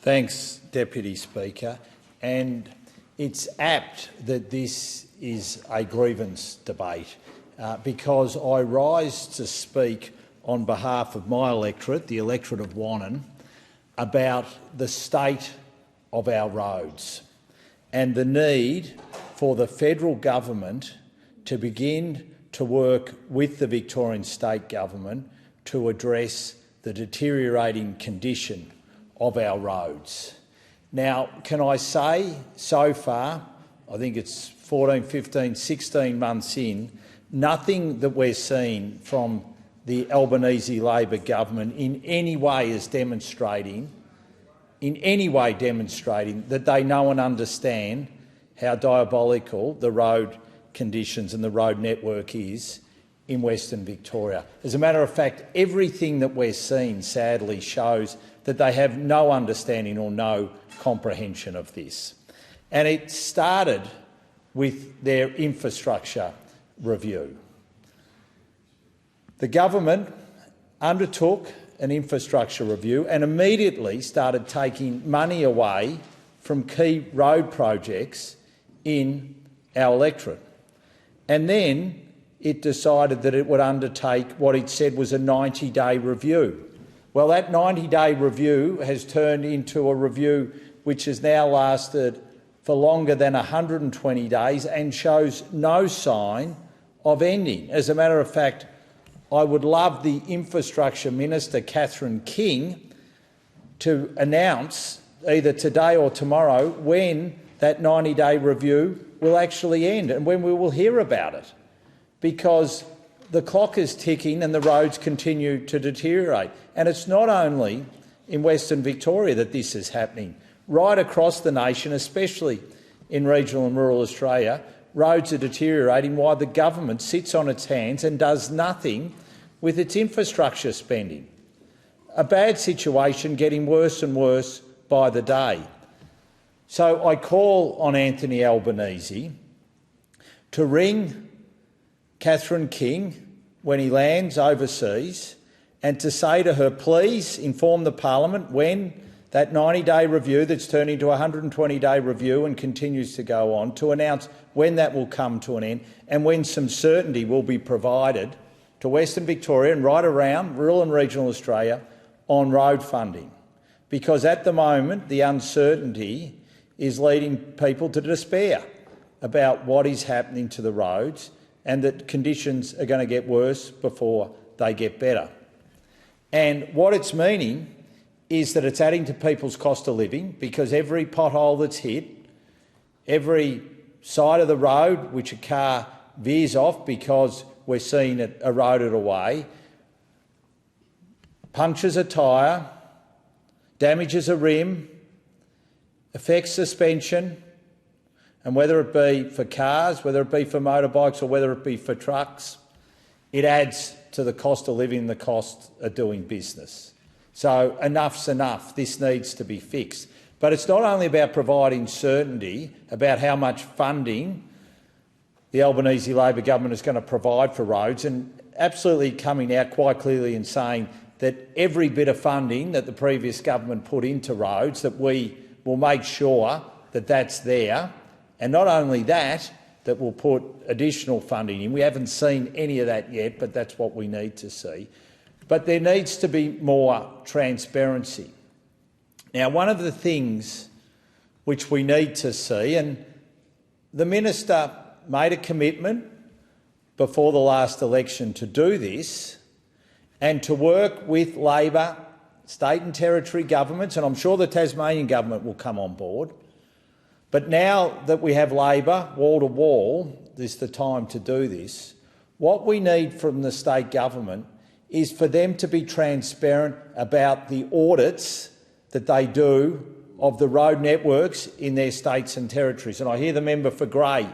Thanks, Deputy Speaker. And it's apt that this is a grievance debate because I rise to speak on behalf of my electorate, the electorate of Wannon, about the state of our roads and the need for the federal government to begin to work with the Victorian state government to address the deteriorating condition of our roads. Now, can I say, so far, I think it's 14, 15, 16 months in, nothing that we're seeing from the Albanese Labor government in any way is demonstrating that they know and understand how diabolical the road conditions and the road network is in Western Victoria. As a matter of fact, everything that we're seeing sadly shows that they have no understanding or no comprehension of this. And it started with their infrastructure review. The government undertook an infrastructure review and immediately started taking money away from key road projects in our electorate. And then it decided that it would undertake what it said was a 90-day review. Well, that 90-day review has turned into a review which has now lasted for longer than 120 days and shows no sign of ending. As a matter of fact, I would love the Infrastructure Minister, Catherine King, to announce either today or tomorrow when that 90-day review will actually end and when we will hear about it, because the clock is ticking and the roads continue to deteriorate. And it's not only in Western Victoria that this is happening. Right across the nation, especially in regional and rural Australia, roads are deteriorating while the government sits on its hands and does nothing with its infrastructure spending. A bad situation getting worse and worse by the day. So I call on Anthony Albanese to ring Catherine King when he lands overseas and to say to her, please inform the parliament when that 90-day review that's turned into a 120-day review and continues to go on, to announce when that will come to an end and when some certainty will be provided to Western Victoria and right around rural and regional Australia on road funding. Because at the moment the uncertainty is leading people to despair about what is happening to the roads and that conditions are going to get worse before they get better. And what it's meaning is that it's adding to people's cost of living, because every pothole that's hit, every side of the road which a car veers off because we're seeing it eroded away, punctures a tyre, damages a rim, affects suspension, and whether it be for cars, whether it be for motorbikes or whether it be for trucks, it adds to the cost of living and the cost of doing business. So enough's enough. This needs to be fixed. But it's not only about providing certainty about how much funding the Albanese Labor government is going to provide for roads, and absolutely coming out quite clearly and saying that every bit of funding that the previous government put into roads, that we will make sure that that's there. And not only that, that we'll put additional funding in. We haven't seen any of that yet, but that's what we need to see. But there needs to be more transparency. Now, one of the things which we need to see, and the minister made a commitment before the last election to do this and to work with Labor, state and territory governments, and I'm sure the Tasmanian government will come on board. But now that we have Labor wall to wall, this is the time to do this. What we need from the state government is for them to be transparent about the audits that they do of the road networks in their states and territories. And I hear the member for Grey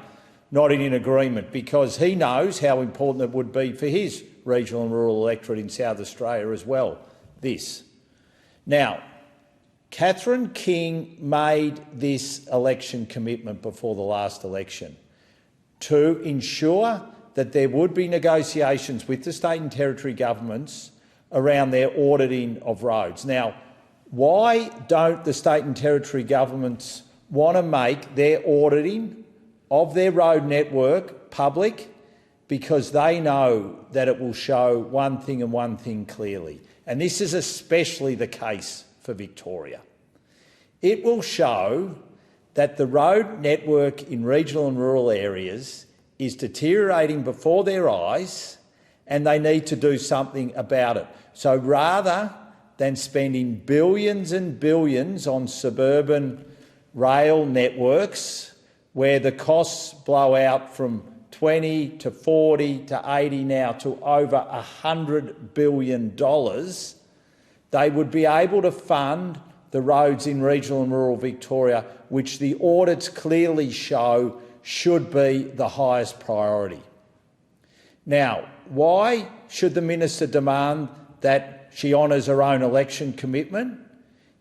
nodding in agreement, because he knows how important it would be for his regional and rural electorate in South Australia as well, this. Now, Catherine King made this election commitment before the last election to ensure that there would be negotiations with the state and territory governments around their auditing of roads. Now, Why don't the state and territory governments want to make their auditing of their road network public? Because they know that it will show one thing and one thing clearly. And this is especially the case for Victoria. It will show that the road network in regional and rural areas is deteriorating before their eyes and they need to do something about it. So rather than spending billions and billions on suburban rail networks where the costs blow out from 20 to 40 to 80 now to over $100 billion, they would be able to fund the roads in regional and rural Victoria, which the audits clearly show should be the highest priority. Now, why should the minister demand that she honours her own election commitment?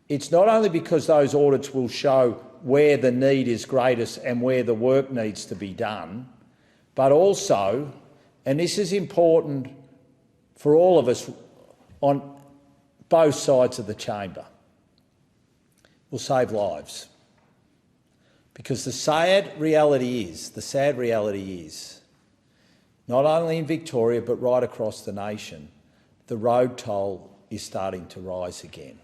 It's not only because those audits will show where the need is greatest and where the work needs to be done, but also, and this is important for all of us on both sides of the chamber, will save lives. Because the sad reality is, not only in Victoria but right across the nation, the road toll is starting to rise again.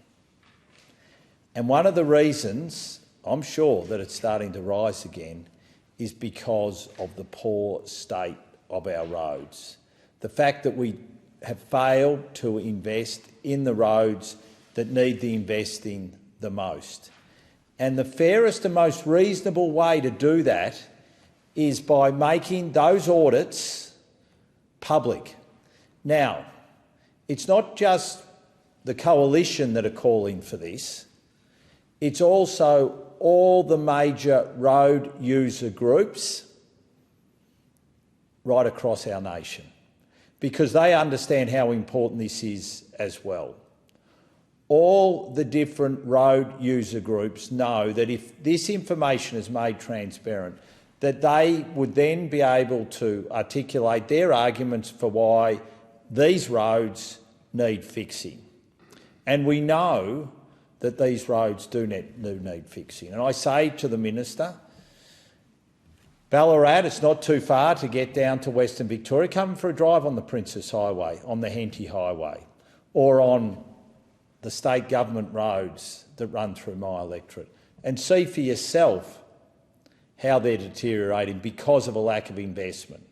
And one of the reasons, I'm sure, that it's starting to rise again is because of the poor state of our roads. The fact that we have failed to invest in the roads that need the investing the most. And the fairest and most reasonable way to do that is by making those audits public. Now, it's not just the coalition that are calling for this, it's also all the major road user groups right across our nation, because they understand how important this is as well. All the different road user groups know that if this information is made transparent, that they would then be able to articulate their arguments for why these roads need fixing. And we know that these roads do need fixing. And I say to the minister, Ballarat, it's not too far to get down to Western Victoria. Come for a drive on the Princess Highway, on the Henty Highway, or on the state government roads that run through my electorate, and see for yourself how they're deteriorating because of a lack of investment.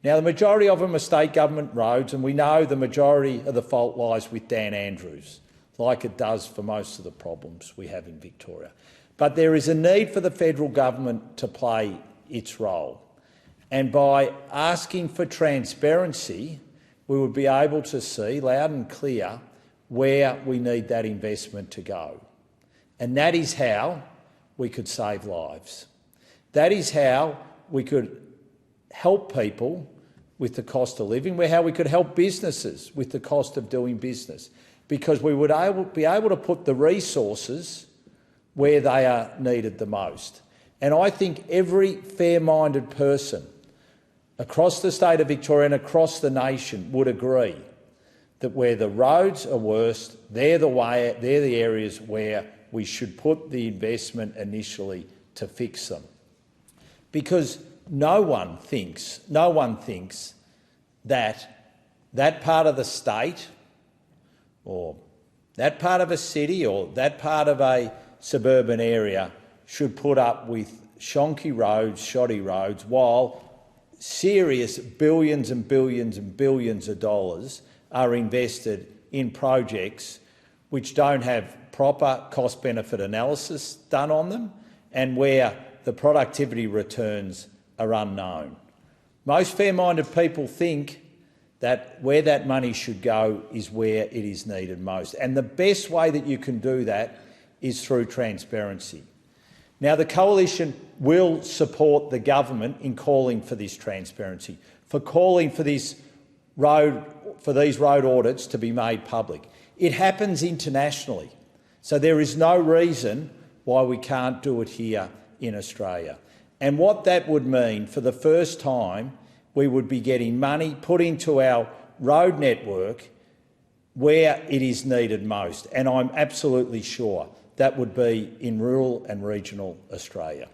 Now, the majority of them are state government roads, and we know the majority of the fault lies with Dan Andrews, like it does for most of the problems we have in Victoria. But there is a need for the federal government to play its role. And by asking for transparency, we would be able to see loud and clear where we need that investment to go. And that is how we could save lives. That is how we could help people with the cost of living, how we could help businesses with the cost of doing business, because we would be able to put the resources where they are needed the most. And I think every fair-minded person across the state of Victoria and across the nation would agree that where the roads are worst, they're the areas where we should put the investment initially to fix them. Because no one thinks that part of the state or that part of a city or that part of a suburban area should put up with shonky roads, shoddy roads, while serious billions and billions and billions of dollars are invested in projects which don't have proper cost-benefit analysis done on them and where the productivity returns are unknown. Most fair-minded people think that where that money should go is where it is needed most. And the best way that you can do that is through transparency. Now, the coalition will support the government in calling for this transparency, for calling for these road audits to be made public. It happens internationally, so there is no reason why we can't do it here in Australia. And what that would mean, for the first time, we would be getting money put into our road network where it is needed most, and I'm absolutely sure that would be in rural and regional Australia.